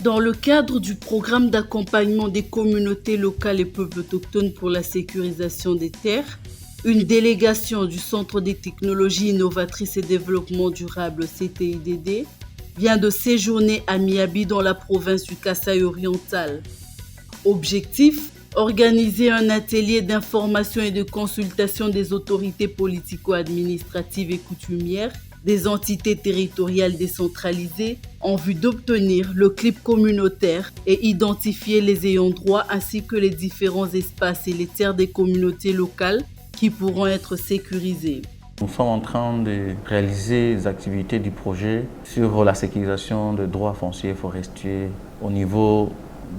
Dans le cadre du programme d'accompagnement des communautés locales et peuples autochtones pour la sécurisation des terres, une délégation du Centre des technologies innovatrices et développement durable CTIDD vient de séjourner à Miabi dans la province du Kasaï oriental. Objectif: organiser un atelier d'information et de consultation des autorités politico-administratives et coutumières des entités territoriales décentralisées en vue d'obtenir le clip communautaire et identifier les ayants droit ainsi que les différents espaces et les terres des communautés locales qui pourront être sécurisés. Nous sommes en train de réaliser les activités du projet sur la sécurisation des droits fonciers et forestiers au niveau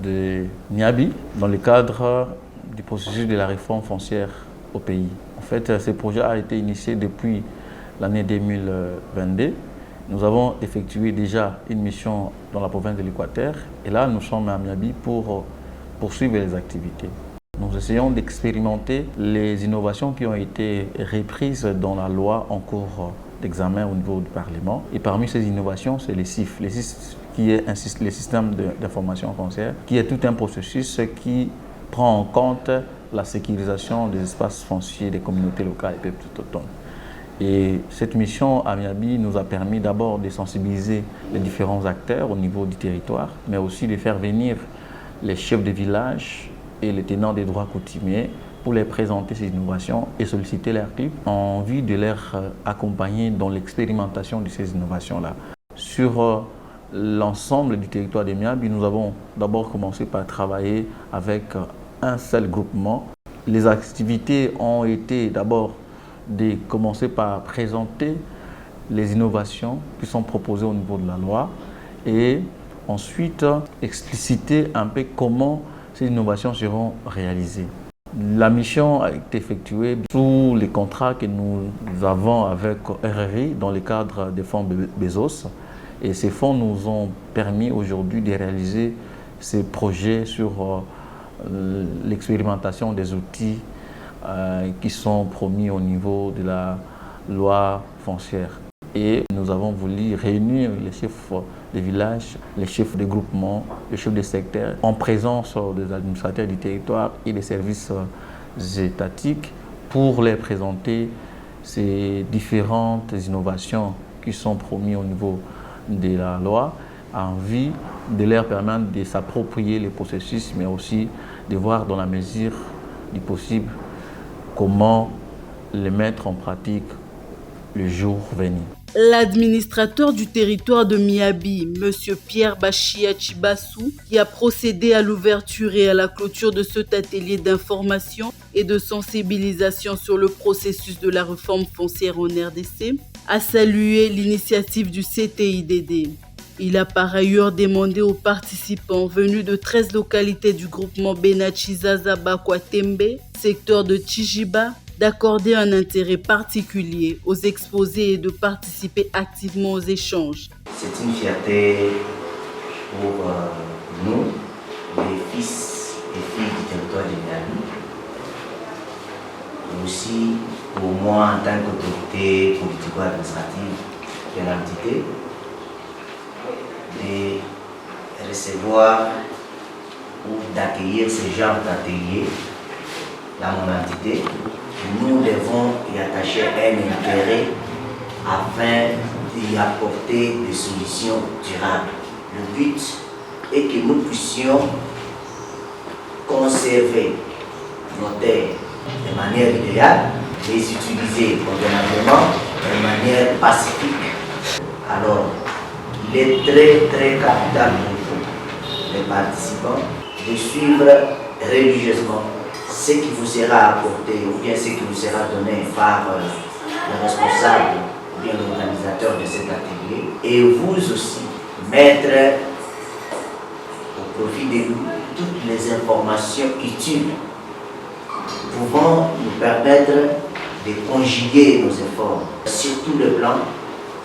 de Miabi dans le cadre du processus de la réforme foncière au pays. En fait, ce projet a été initié depuis l'année 2022. Nous avons effectué déjà une mission dans la province de l'Équateur et là nous sommes à Miabi pour poursuivre les activités. Nous essayons d'expérimenter les innovations qui ont été reprises dans la loi en cours d'examen au niveau du Parlement. Et parmi ces innovations, c'est les CIF. Les CIF qui est le système d'information foncière, qui est tout un processus qui prend en compte la sécurisation des espaces fonciers des communautés locales et peuples autochtones. Et cette mission à Miabi nous a permis d'abord de sensibiliser les différents acteurs au niveau du territoire, mais aussi de faire venir les chefs de village et les tenants des droits coutumiers pour les présenter ces innovations et solliciter leur clip en vue de les accompagner dans l'expérimentation de ces innovations-là. Sur l'ensemble du territoire de Miabi, nous avons d'abord commencé par travailler avec un seul groupement. Les activités ont été d'abord de commencer par présenter les innovations qui sont proposées au niveau de la loi et ensuite expliciter un peu comment ces innovations seront réalisées. La mission a été effectuée sous les contrats que nous avons avec RRI dans le cadre des fonds Bezos. Et ces fonds nous ont permis aujourd'hui de réaliser ces projets sur l'expérimentation des outils qui sont promis au niveau de la loi foncière. Et nous avons voulu réunir les chefs des villages, les chefs des groupements, les chefs des secteurs, en présence des administrateurs du territoire et des services étatiques pour les présenter ces différentes innovations qui sont promises au niveau de la loi, en vue de leur permettre de s'approprier les processus, mais aussi de voir dans la mesure du possible comment les mettre en pratique le jour venu. L'administrateur du territoire de Miabi, M. Pierre Bachia Chibassou, qui a procédé à l'ouverture et à la clôture de cet atelier d'information et de sensibilisation sur le processus de la réforme foncière en RDC, a salué l'initiative du CTIDD. Il a par ailleurs demandé aux participants venus de 13 localités du groupement Benachizaza Bakwatembe, secteur de Chijiba, d'accorder un intérêt particulier aux exposés et de participer activement aux échanges. C'est une fierté pour nous, les fils et filles du territoire de Miabi, et aussi pour moi en tant qu'autorité politico-administrative de l'entité, de recevoir ou d'accueillir ce genre d'atelier dans mon entité. Nous devons y attacher un intérêt afin d'y apporter des solutions durables. Le but est que nous puissions conserver nos terres de manière idéale, les utiliser convenablement de manière pacifique. Alors, il est très capital pour les participants de suivre religieusement ce qui vous sera apporté ou bien ce qui vous sera donné par le responsable ou bien l'organisateur de cet atelier, et vous aussi mettre au profit de nous toutes les informations utiles pouvant nous permettre de conjuguer nos efforts sur tous les plans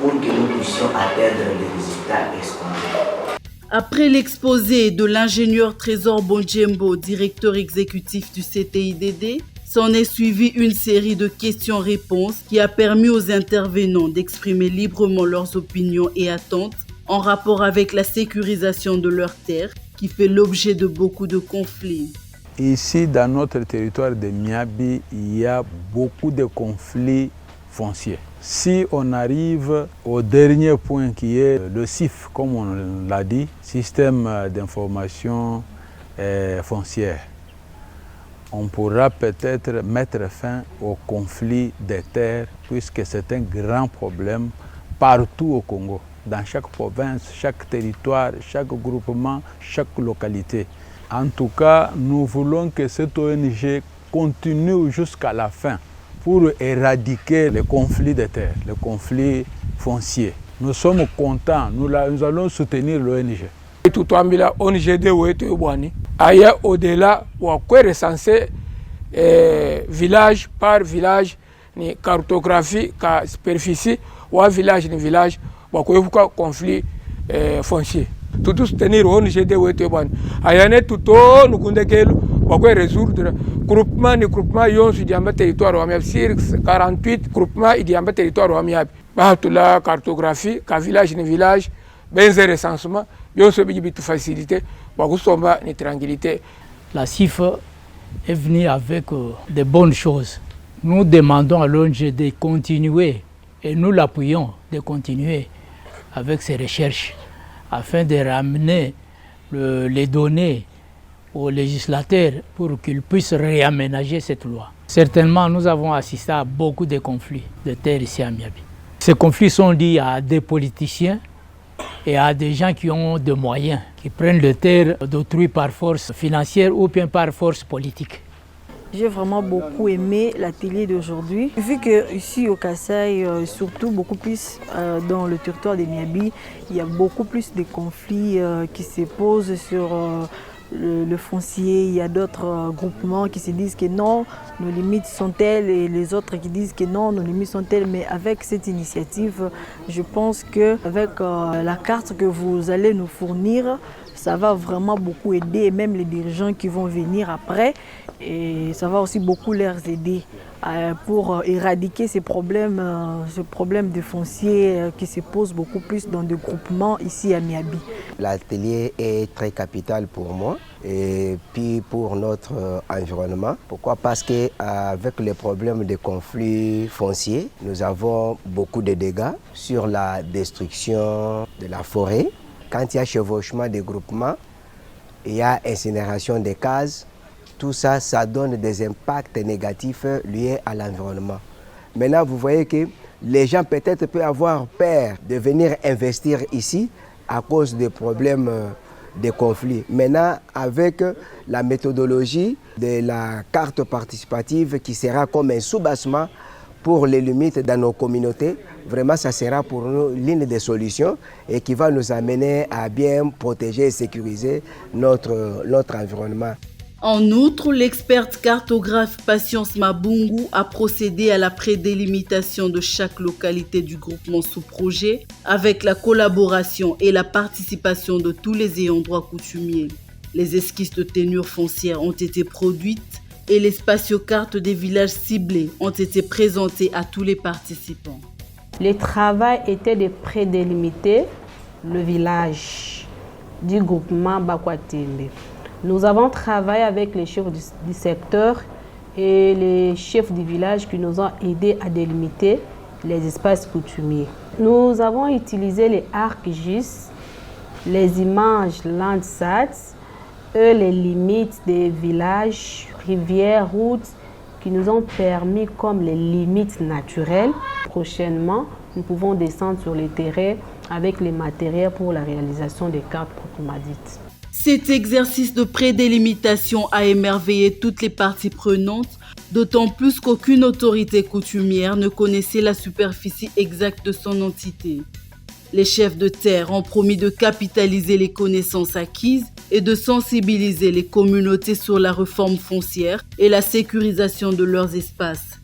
pour que nous puissions atteindre les résultats escomptés. Après l'exposé de l'ingénieur Trésor Bonjembo, directeur exécutif du CTIDD, s'en est suivi une série de questions-réponses qui a permis aux intervenants d'exprimer librement leurs opinions et attentes en rapport avec la sécurisation de leurs terres qui fait l'objet de beaucoup de conflits. Ici, dans notre territoire de Miabi, il y a beaucoup de conflits fonciers. Si on arrive au dernier point qui est le CIF, comme on l'a dit, Système d'information foncière, on pourra peut-être mettre fin au conflit des terres puisque c'est un grand problème partout au Congo, dans chaque province, chaque territoire, chaque groupement, chaque localité. En tout cas, nous voulons que cette ONG continue jusqu'à la fin pour éradiquer les conflits de terre, les conflits fonciers. Nous sommes contents, nous allons soutenir l'ONG. Tout la ONG de Ouetouani, ailleurs au-delà, on peut recenser village par village, ni cartographie, la superficie, ou village ni village, on peut avoir conflit foncier. Tout soutenir l'ONG de Ouetouani. Ailleurs tout nous on peut résoudre groupement ni groupement yon sur diamètre territoire ou sur 48 groupements et diamètre territoire ou amiable. Bah toute la cartographie, ka village ni village, ben recensement, yon se bitu facilité, ba kusomba ni tranquillité. La CIF est venue avec de bonnes choses. Nous demandons à l'ONG de continuer et nous l'appuyons de continuer avec ces recherches afin de ramener les données aux législateurs pour qu'ils puissent réaménager cette loi. Certainement, nous avons assisté à beaucoup de conflits de terre ici à Miabi. Ces conflits sont liés à des politiciens et à des gens qui ont des moyens, qui prennent les terres d'autrui par force financière ou bien par force politique. J'ai vraiment beaucoup aimé l'atelier d'aujourd'hui. Vu qu'ici au Kasaï, surtout beaucoup plus dans le territoire de Miabi, il y a beaucoup plus de conflits qui se posent sur le foncier. Il y a d'autres groupements qui se disent que non, nos limites sont telles, et les autres qui disent que non, nos limites sont telles. Mais avec cette initiative, je pense qu'avec la carte que vous allez nous fournir, ça va vraiment beaucoup aider, et même les dirigeants qui vont venir après, et ça va aussi beaucoup leur aider pour éradiquer ces problèmes de foncier qui se posent beaucoup plus dans des groupements ici à Miabi. L'atelier est très capital pour moi et puis pour notre environnement. Pourquoi? Parce qu'avec les problèmes de conflits fonciers, nous avons beaucoup de dégâts sur la destruction de la forêt. Quand il y a chevauchement des groupements, il y a incinération des cases, tout ça, ça donne des impacts négatifs liés à l'environnement. Maintenant, vous voyez que les gens peut-être peuvent avoir peur de venir investir ici à cause des problèmes de conflits. Maintenant, avec la méthodologie de la carte participative qui sera comme un soubassement pour les limites dans nos communautés, vraiment ça sera pour nous l'une des solutions et qui va nous amener à bien protéger et sécuriser notre environnement. En outre, l'experte cartographe Patience Mabungu a procédé à la prédélimitation de chaque localité du groupement sous projet avec la collaboration et la participation de tous les ayants droit coutumiers. Les esquisses de tenure foncière ont été produites et les spatiocartes des villages ciblés ont été présentées à tous les participants. Le travail était de prédélimiter le village du groupement Bakwatembe. Nous avons travaillé avec les chefs du secteur et les chefs du village qui nous ont aidés à délimiter les espaces coutumiers. Nous avons utilisé les ArcGIS, les images Landsat et les limites des villages, rivières, routes qui nous ont permis comme les limites naturelles. Prochainement, nous pouvons descendre sur les terrains avec les matériels pour la réalisation des cartes proprement dites. Cet exercice de prédélimitation a émerveillé toutes les parties prenantes, d'autant plus qu'aucune autorité coutumière ne connaissait la superficie exacte de son entité. Les chefs de terre ont promis de capitaliser les connaissances acquises et de sensibiliser les communautés sur la réforme foncière et la sécurisation de leurs espaces.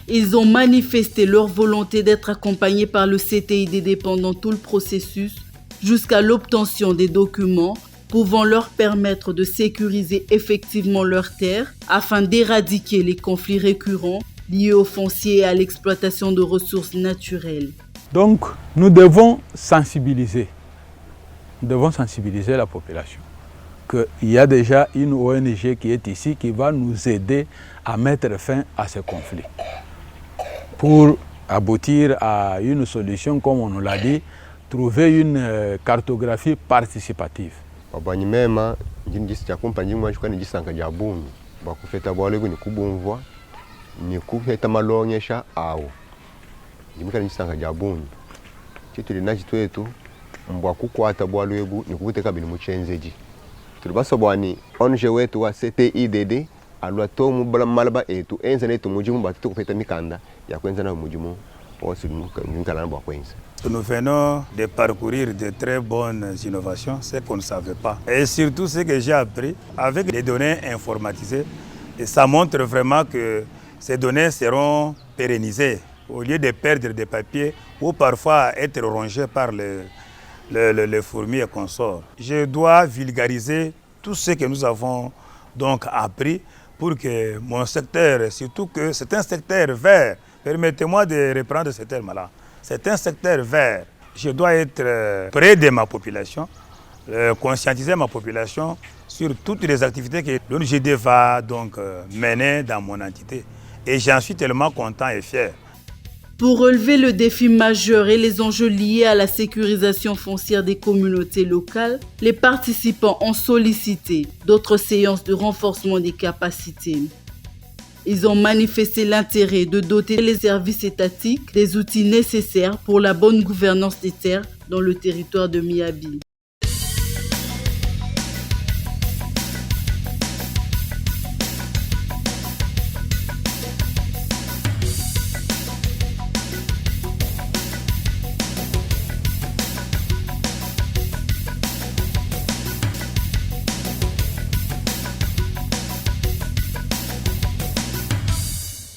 Ils ont manifesté leur volonté d'être accompagnés par le CTIDD pendant tout le processus, jusqu'à l'obtention des documents pouvant leur permettre de sécuriser effectivement leurs terres afin d'éradiquer les conflits récurrents liés au foncier et à l'exploitation de ressources naturelles. Donc, nous devons sensibiliser nous devons sensibiliser la population qu'il y a déjà une ONG qui est ici qui va nous aider à mettre fin à ce conflit pour aboutir à une solution, comme on nous l'a dit, trouver une cartographie participative. Abanyimema njindisi cha kompanyi mwanjukwa ni jisanka ja bunyi bakufeta bwalego ni kubumvwa ni kufeta malonyesha awo jimika ni jisanka ja bunyi chituli na chitwetu mbwa kukwata bwalego ni kubuteka bini muchenzeji tulibasa bwani onje wetu wa CTIDD alwa tomu bala malaba etu enza netu mujimu batutu kufeta mikanda ya kwenza na mujimu osi nkala bwa kwenza. Nous venons de parcourir de très bonnes innovations, ce qu'on ne savait pas. Et surtout ce que j'ai appris avec des données informatisées. Et ça montre vraiment que ces données seront pérennisées au lieu de perdre des papiers ou parfois être rongées par les fourmis et consorts. Je dois vulgariser tout ce que nous avons donc appris pour que mon secteur, surtout que c'est un secteur vert, permettez-moi de reprendre ce terme-là. C'est un secteur vert. Je dois être près de ma population, conscientiser ma population sur toutes les activités que l'ONGD va donc mener dans mon entité. Et j'en suis tellement content et fier. Pour relever le défi majeur et les enjeux liés à la sécurisation foncière des communautés locales, les participants ont sollicité d'autres séances de renforcement des capacités. Ils ont manifesté l'intérêt de doter les services étatiques des outils nécessaires pour la bonne gouvernance des terres dans le territoire de Miabi.